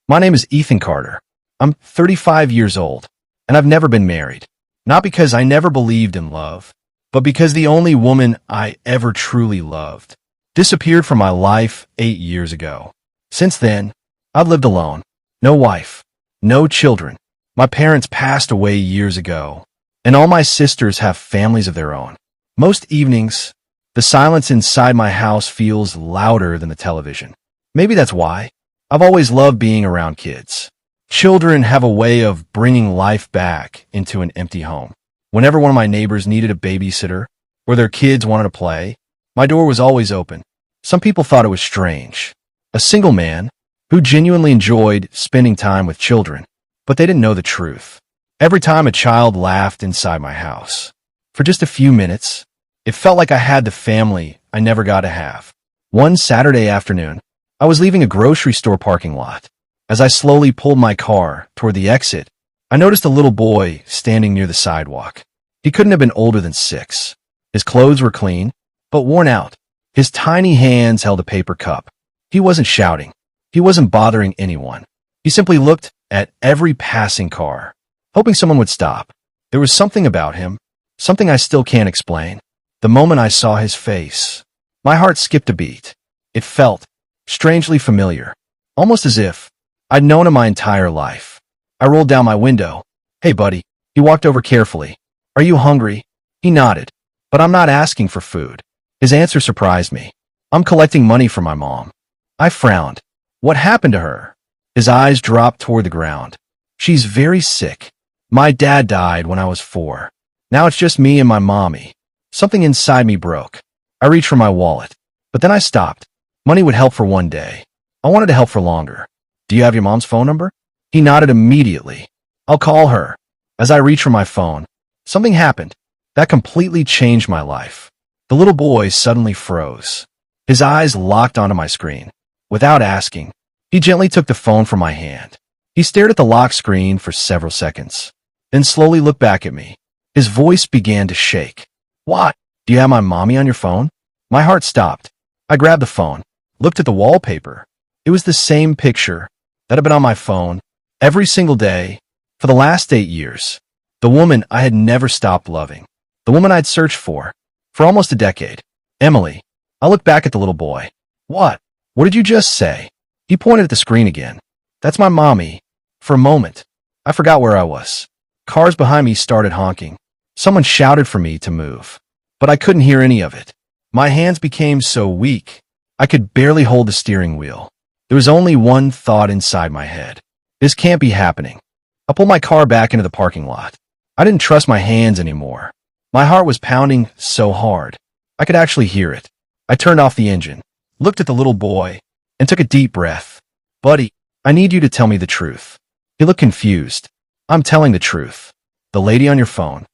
My name is Ethan Carter. I'm 35 years old, and I've never been married. Not because I never believed in love, but because the only woman I ever truly loved disappeared from my life 8 years ago. Since then, I've lived alone. No wife, no children. My parents passed away years ago, and all my sisters have families of their own. Most evenings, the silence inside my house feels louder than the television. Maybe that's why. I've always loved being around kids. Children have a way of bringing life back into an empty home. Whenever one of my neighbors needed a babysitter or their kids wanted to play, my door was always open. Some people thought it was strange. A single man who genuinely enjoyed spending time with children, but they didn't know the truth. Every time a child laughed inside my house, for just a few minutes, it felt like I had the family I never got to have. One Saturday afternoon, I was leaving a grocery store parking lot. As I slowly pulled my car toward the exit, I noticed a little boy standing near the sidewalk. He couldn't have been older than 6. His clothes were clean, but worn out. His tiny hands held a paper cup. He wasn't shouting. He wasn't bothering anyone. He simply looked at every passing car, hoping someone would stop. There was something about him, something I still can't explain. The moment I saw his face, my heart skipped a beat. It felt strangely familiar, almost as if I'd known him my entire life. I rolled down my window. "Hey, buddy." He walked over carefully. "Are you hungry?" He nodded. "But I'm not asking for food." His answer surprised me. "I'm collecting money for my mom." I frowned. "What happened to her?" His eyes dropped toward the ground. "She's very sick. My dad died when I was 4. Now it's just me and my mommy." Something inside me broke. I reached for my wallet, but then I stopped. Money would help for one day. I wanted to help for longer. "Do you have your mom's phone number?" He nodded immediately. "I'll call her." As I reached for my phone, something happened that completely changed my life. The little boy suddenly froze. His eyes locked onto my screen. Without asking, he gently took the phone from my hand. He stared at the lock screen for several seconds, then slowly looked back at me. His voice began to shake. "What? Do you have my mommy on your phone?" My heart stopped. I grabbed the phone, looked at the wallpaper. It was the same picture that had been on my phone every single day for the last 8 years. The woman I had never stopped loving. The woman I'd searched for almost a decade. Emily. I looked back at the little boy. "What? What did you just say?" He pointed at the screen again. "That's my mommy." For a moment, I forgot where I was. Cars behind me started honking. Someone shouted for me to move, but I couldn't hear any of it. My hands became so weak, I could barely hold the steering wheel. There was only one thought inside my head. This can't be happening. I pulled my car back into the parking lot. I didn't trust my hands anymore. My heart was pounding so hard, I could actually hear it. I turned off the engine, looked at the little boy, and took a deep breath. "Buddy, I need you to tell me the truth." He looked confused. "I'm telling the truth. The lady on your phone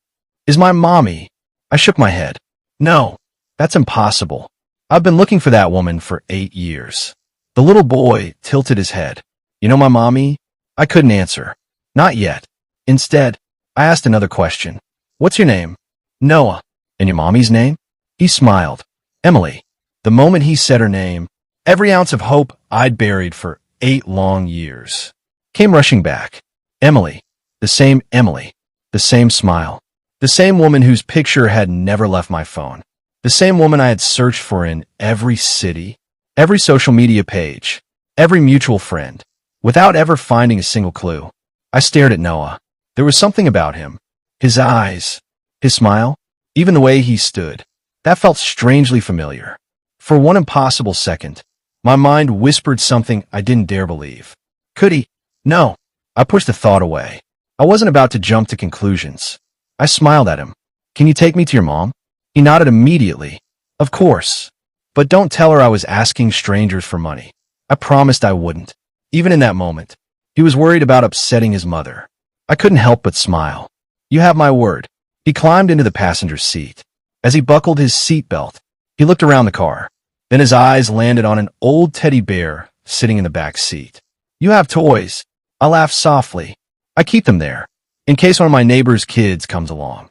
is my mommy." I shook my head. "No, that's impossible. I've been looking for that woman for 8 years. The little boy tilted his head. "You know my mommy?" I couldn't answer. Not yet. Instead, I asked another question. "What's your name?" "Noah." "And your mommy's name?" He smiled. "Emily." The moment he said her name, every ounce of hope I'd buried for 8 long years came rushing back. Emily. The same Emily. The same smile. The same woman whose picture had never left my phone. The same woman I had searched for in every city, every social media page, every mutual friend, without ever finding a single clue. I stared at Noah. There was something about him. His eyes, his smile, even the way he stood. That felt strangely familiar. For one impossible second, my mind whispered something I didn't dare believe. Could he? No. I pushed the thought away. I wasn't about to jump to conclusions. I smiled at him. "Can you take me to your mom?" He nodded immediately. "Of course. But don't tell her I was asking strangers for money." I promised I wouldn't. Even in that moment, he was worried about upsetting his mother. I couldn't help but smile. "You have my word." He climbed into the passenger seat. As he buckled his seatbelt, he looked around the car. Then his eyes landed on an old teddy bear sitting in the back seat. "You have toys." I laughed softly. "I keep them there, in case one of my neighbor's kids comes along."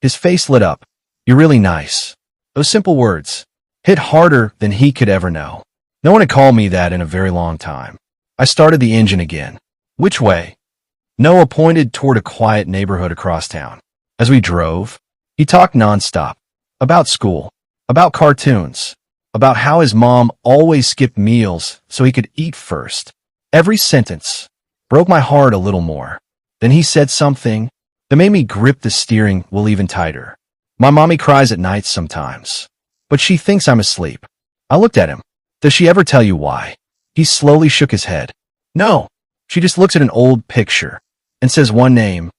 His face lit up. "You're really nice." Those simple words hit harder than he could ever know. No one had called me that in a very long time. I started the engine again. Which way? Noah pointed toward a quiet neighborhood across town. As we drove, he talked nonstop. About school, about cartoons, about how his mom always skipped meals so he could eat first. Every sentence broke my heart a little more. Then he said something that made me grip the steering wheel even tighter. My mommy cries at night sometimes, but she thinks I'm asleep. I looked at him. Does she ever tell you why? He slowly shook his head. No, she just looks at an old picture and says one name.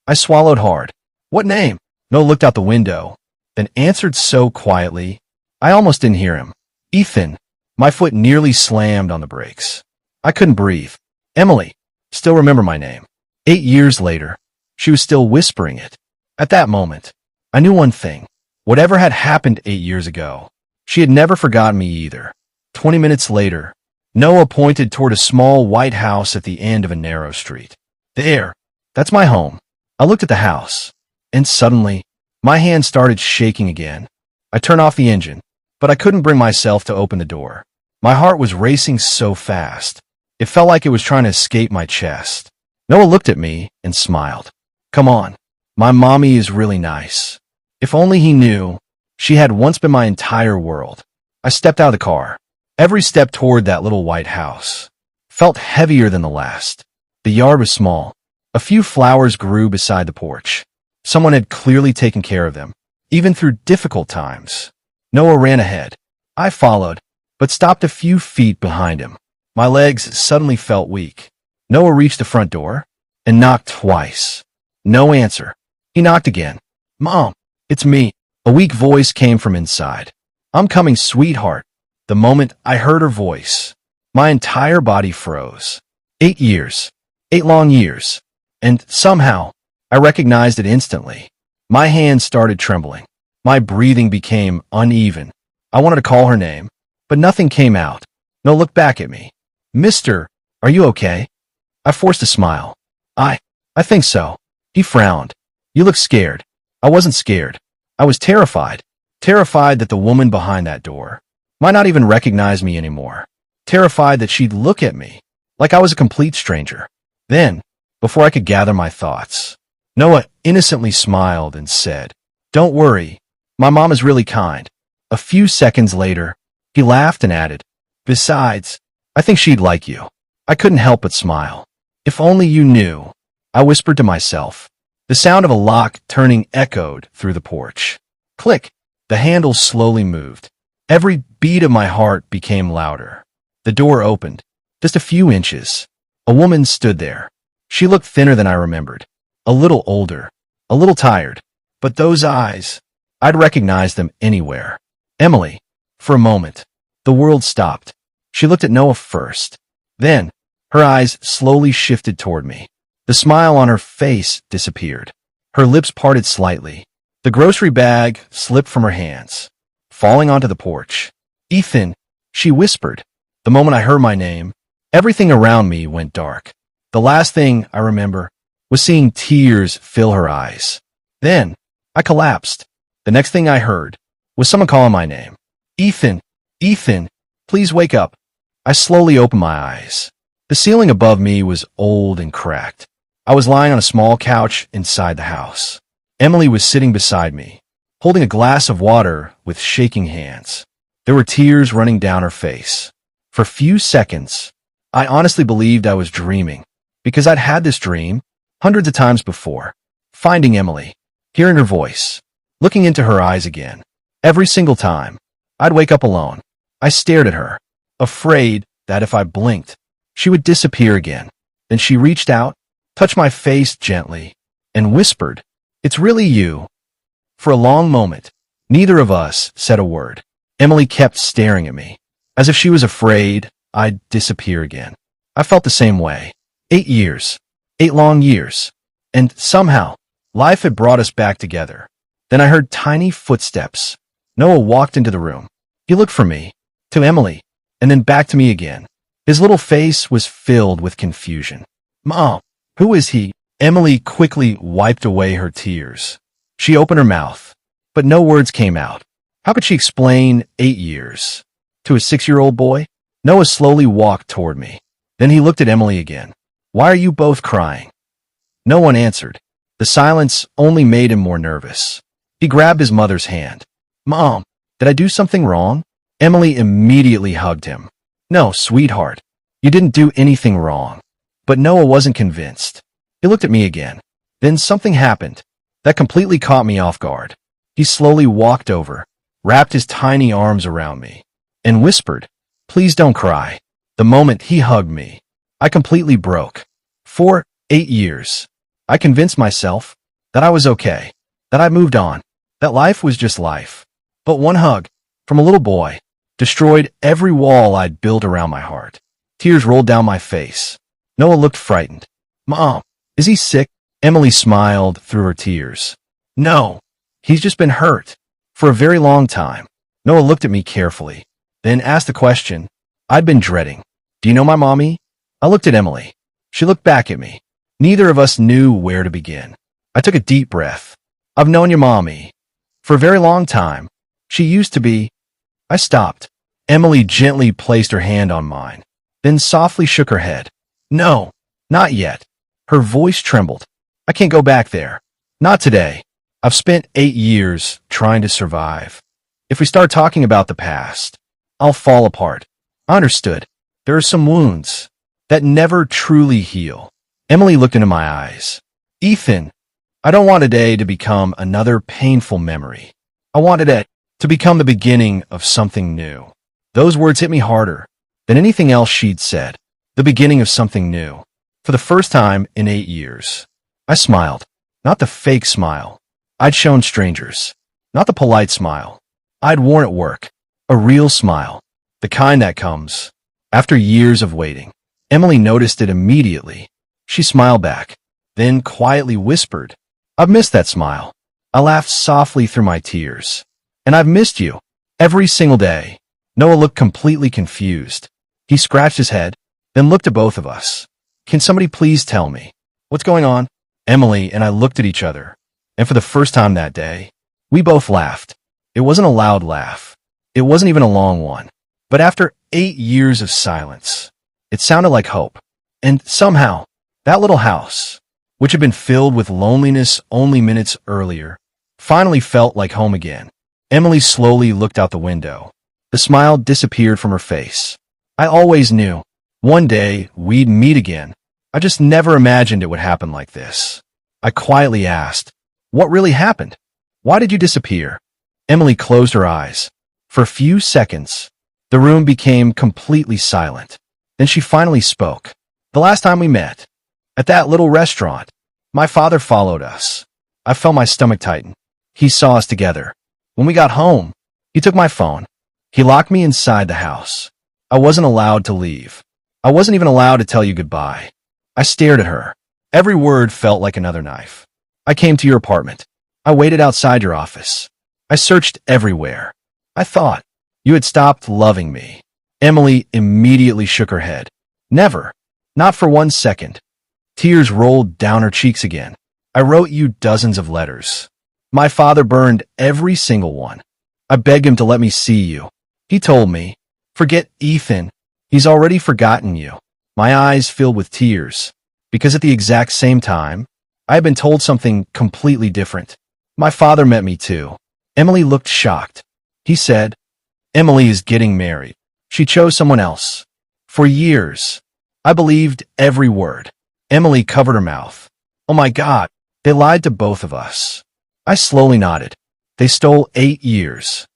I swallowed hard. What name? Noah looked out the window, then answered so quietly, I almost didn't hear him. Ethan. My foot nearly slammed on the brakes. I couldn't breathe. Emily. Still remember my name. 8 years later, she was still whispering it. At that moment, I knew one thing. Whatever had happened 8 years ago, she had never forgotten me either. 20 minutes later, Noah pointed toward a small white house at the end of a narrow street. There. That's my home. I looked at the house, and suddenly, my hand started shaking again. I turned off the engine, but I couldn't bring myself to open the door. My heart was racing so fast. It felt like it was trying to escape my chest. Noah looked at me and smiled. Come on. My mommy is really nice. If only he knew. She had once been my entire world. I stepped out of the car. Every step toward that little white house felt heavier than the last. The yard was small. A few flowers grew beside the porch. Someone had clearly taken care of them, even through difficult times. Noah ran ahead. I followed, but stopped a few feet behind him. My legs suddenly felt weak. Noah reached the front door and knocked twice. No answer. He knocked again. Mom, it's me. A weak voice came from inside. I'm coming, sweetheart. The moment I heard her voice, my entire body froze. 8 years. 8 long years. And somehow, I recognized it instantly. My hands started trembling. My breathing became uneven. I wanted to call her name, but nothing came out. Noah looked back at me. Mister, are you okay? I forced a smile. I think so. He frowned. You look scared. I wasn't scared. I was terrified. Terrified that the woman behind that door might not even recognize me anymore. Terrified that she'd look at me like I was a complete stranger. Then, before I could gather my thoughts, Noah innocently smiled and said, Don't worry. My mom is really kind. A few seconds later, he laughed and added, Besides, I think she'd like you. I couldn't help but smile. If only you knew, I whispered to myself. The sound of a lock turning echoed through the porch. Click. The handle slowly moved. Every beat of my heart became louder. The door opened. Just a few inches. A woman stood there. She looked thinner than I remembered. A little older. A little tired. But those eyes, I'd recognize them anywhere. Emily. For a moment, the world stopped. She looked at Noah first. Then, her eyes slowly shifted toward me. The smile on her face disappeared. Her lips parted slightly. The grocery bag slipped from her hands, falling onto the porch. Ethan, she whispered. The moment I heard my name, everything around me went dark. The last thing I remember was seeing tears fill her eyes. Then, I collapsed. The next thing I heard was someone calling my name. Ethan, Ethan, please wake up. I slowly opened my eyes. The ceiling above me was old and cracked. I was lying on a small couch inside the house. Emily was sitting beside me, holding a glass of water with shaking hands. There were tears running down her face. For a few seconds, I honestly believed I was dreaming, because I'd had this dream hundreds of times before. Finding Emily, hearing her voice, looking into her eyes again. Every single time, I'd wake up alone. I stared at her, afraid that if I blinked, she would disappear again. Then she reached out, touched my face gently, and whispered, It's really you. For a long moment, neither of us said a word. Emily kept staring at me, as if she was afraid I'd disappear again. I felt the same way. 8 years. 8 long years. And somehow, life had brought us back together. Then I heard tiny footsteps. Noah walked into the room. He looked from me, to Emily, and then back to me again. His little face was filled with confusion. Mom, who is he? Emily quickly wiped away her tears. She opened her mouth, but no words came out. How could she explain 8 years to a 6-year-old boy? Noah slowly walked toward me. Then he looked at Emily again. Why are you both crying? No one answered. The silence only made him more nervous. He grabbed his mother's hand. Mom, did I do something wrong? Emily immediately hugged him. No, sweetheart. You didn't do anything wrong. But Noah wasn't convinced. He looked at me again. Then something happened that completely caught me off guard. He slowly walked over, wrapped his tiny arms around me, and whispered, "Please don't cry." The moment he hugged me, I completely broke. For 8 years, I convinced myself that I was okay, that I moved on, that life was just life. But one hug from a little boy destroyed every wall I'd built around my heart. Tears rolled down my face. Noah looked frightened. Mom, is he sick? Emily smiled through her tears. No, he's just been hurt for a very long time. Noah looked at me carefully, then asked the question I'd been dreading. Do you know my mommy? I looked at Emily. She looked back at me. Neither of us knew where to begin. I took a deep breath. I've known your mommy for a very long time. She used to be. I stopped. Emily gently placed her hand on mine, then softly shook her head. No, not yet. Her voice trembled. I can't go back there. Not today. I've spent 8 years trying to survive. If we start talking about the past, I'll fall apart. I understood. There are some wounds that never truly heal. Emily looked into my eyes. Ethan, I don't want today to become another painful memory. I wanted it to become the beginning of something new. Those words hit me harder than anything else she'd said. The beginning of something new. For the first time in 8 years, I smiled. Not the fake smile I'd shown strangers. Not the polite smile I'd worn at work. A real smile. The kind that comes after years of waiting. Emily noticed it immediately. She smiled back, then quietly whispered, I've missed that smile. I laughed softly through my tears. And I've missed you. Every single day. Noah looked completely confused. He scratched his head, then looked at both of us. Can somebody please tell me what's going on? Emily and I looked at each other, and for the first time that day, we both laughed. It wasn't a loud laugh. It wasn't even a long one. But after 8 years of silence, it sounded like hope. And somehow, that little house, which had been filled with loneliness only minutes earlier, finally felt like home again. Emily slowly looked out the window. The smile disappeared from her face. I always knew one day we'd meet again. I just never imagined it would happen like this. I quietly asked, what really happened? Why did you disappear? Emily closed her eyes. For a few seconds, the room became completely silent. Then she finally spoke. The last time we met, at that little restaurant, my father followed us. I felt my stomach tighten. He saw us together. When we got home, he took my phone. He locked me inside the house. I wasn't allowed to leave. I wasn't even allowed to tell you goodbye. I stared at her. Every word felt like another knife. I came to your apartment. I waited outside your office. I searched everywhere. I thought you had stopped loving me. Emily immediately shook her head. Never. Not for 1 second. Tears rolled down her cheeks again. I wrote you dozens of letters. My father burned every single one. I begged him to let me see you. He told me, forget Ethan. He's already forgotten you. My eyes filled with tears, because at the exact same time, I had been told something completely different. My father met me too. Emily looked shocked. He said, Emily is getting married. She chose someone else. For years, I believed every word. Emily covered her mouth. Oh my God, they lied to both of us. I slowly nodded. They stole 8 years.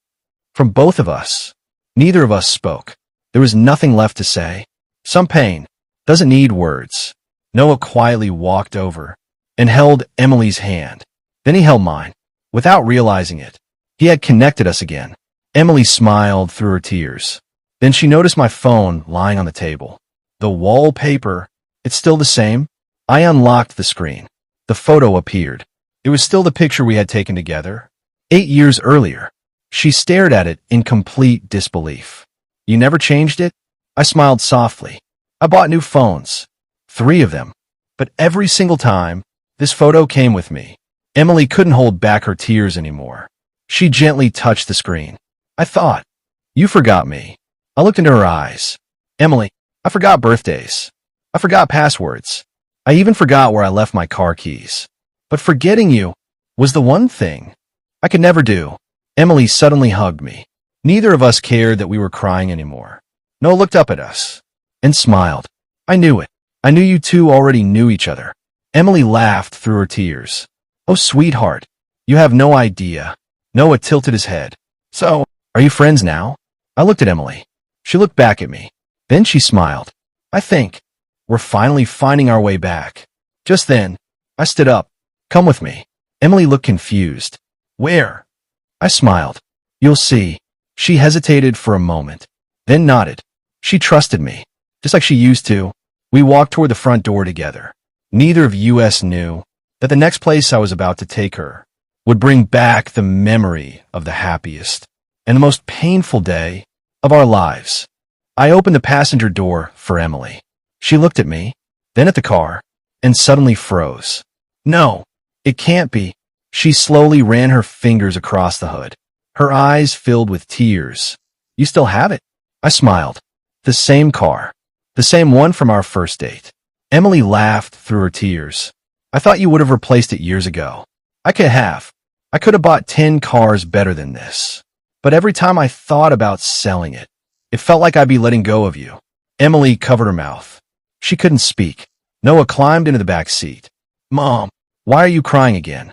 From both of us. Neither of us spoke. There was nothing left to say. Some pain doesn't need words. Noah quietly walked over and held Emily's hand. Then he held mine. Without realizing it, he had connected us again. Emily smiled through her tears. Then she noticed my phone lying on the table. The wallpaper, it's still the same. I unlocked the screen. The photo appeared. It was still the picture we had taken together 8 years earlier. She stared at it in complete disbelief. You never changed it? I smiled softly. I bought new phones. 3 of them. But every single time, this photo came with me. Emily couldn't hold back her tears anymore. She gently touched the screen. I thought, you forgot me. I looked into her eyes. Emily, I forgot birthdays. I forgot passwords. I even forgot where I left my car keys. But forgetting you was the one thing I could never do. Emily suddenly hugged me. Neither of us cared that we were crying anymore. Noah looked up at us and smiled. I knew it. I knew you two already knew each other. Emily laughed through her tears. Oh, sweetheart, you have no idea. Noah tilted his head. So, are you friends now? I looked at Emily. She looked back at me. Then she smiled. I think we're finally finding our way back. Just then, I stood up. Come with me. Emily looked confused. Where? I smiled. You'll see. She hesitated for a moment, then nodded. She trusted me, just like she used to. We walked toward the front door together. Neither of us knew that the next place I was about to take her would bring back the memory of the happiest and the most painful day of our lives. I opened the passenger door for Emily. She looked at me, then at the car, and suddenly froze. No, it can't be. She slowly ran her fingers across the hood. Her eyes filled with tears. You still have it? I smiled. The same car. The same one from our first date. Emily laughed through her tears. I thought you would have replaced it years ago. I could have. I could have bought 10 cars better than this. But every time I thought about selling it, it felt like I'd be letting go of you. Emily covered her mouth. She couldn't speak. Noah climbed into the back seat. Mom, why are you crying again?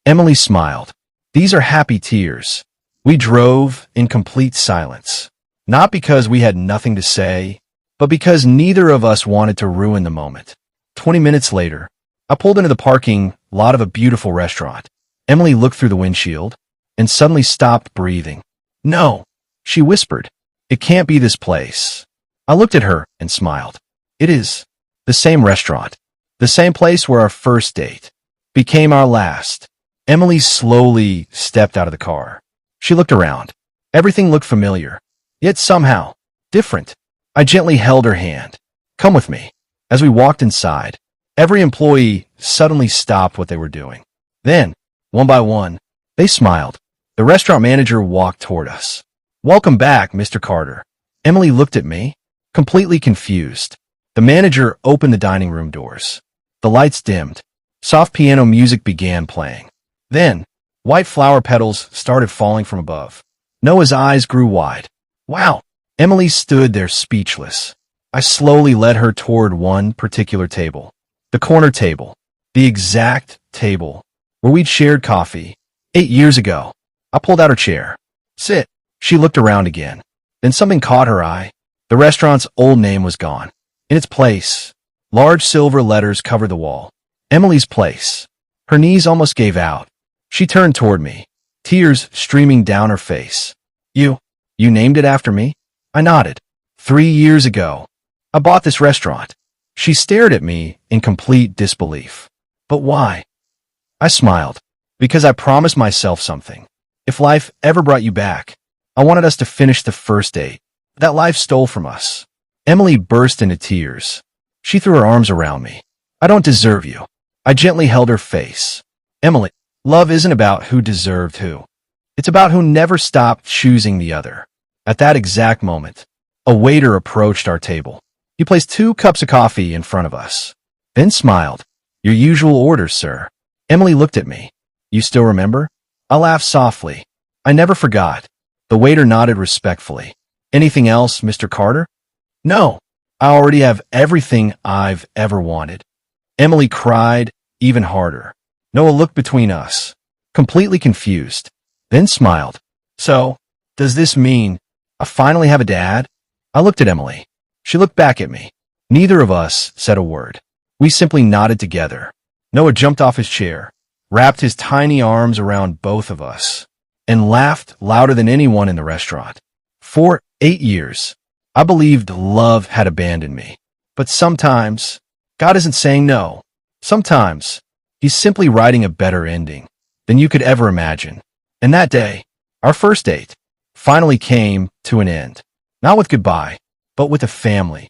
Emily smiled. These are happy tears. We drove in complete silence. Not because we had nothing to say, but because neither of us wanted to ruin the moment. 20 minutes later, I pulled into the parking lot of a beautiful restaurant. Emily looked through the windshield and suddenly stopped breathing. No, she whispered. It can't be this place. I looked at her and smiled. It is. The same restaurant. The same place where our first date became our last. Emily slowly stepped out of the car. She looked around. Everything looked familiar, yet somehow different. I gently held her hand. Come with me. As we walked inside, every employee suddenly stopped what they were doing. Then, one by one, they smiled. The restaurant manager walked toward us. Welcome back, Mr. Carter. Emily looked at me, completely confused. The manager opened the dining room doors. The lights dimmed. Soft piano music began playing. Then, white flower petals started falling from above. Noah's eyes grew wide. Wow! Emily stood there speechless. I slowly led her toward one particular table. The corner table. The exact table where we'd shared coffee 8 years ago. I pulled out her chair. Sit. She looked around again. Then something caught her eye. The restaurant's old name was gone. In its place, large silver letters covered the wall. Emily's Place. Her knees almost gave out. She turned toward me, tears streaming down her face. You named it after me? I nodded. 3 years ago, I bought this restaurant. She stared at me in complete disbelief. But why? I smiled. Because I promised myself something. If life ever brought you back, I wanted us to finish the first date that life stole from us. Emily burst into tears. She threw her arms around me. I don't deserve you. I gently held her face. Emily, love isn't about who deserved who. It's about who never stopped choosing the other. At that exact moment, a waiter approached our table. He placed 2 cups of coffee in front of us, then smiled. Your usual order, sir. Emily looked at me. You still remember? I laughed softly. I never forgot. The waiter nodded respectfully. Anything else, Mr. Carter? No, I already have everything I've ever wanted. Emily cried even harder. Noah looked between us, completely confused, then smiled. So, does this mean I finally have a dad? I looked at Emily. She looked back at me. Neither of us said a word. We simply nodded together. Noah jumped off his chair, wrapped his tiny arms around both of us, and laughed louder than anyone in the restaurant. For 8 years, I believed love had abandoned me. But sometimes, God isn't saying no. Sometimes, He's simply writing a better ending than you could ever imagine. And that day, our first date, finally came to an end. Not with goodbye, but with a family.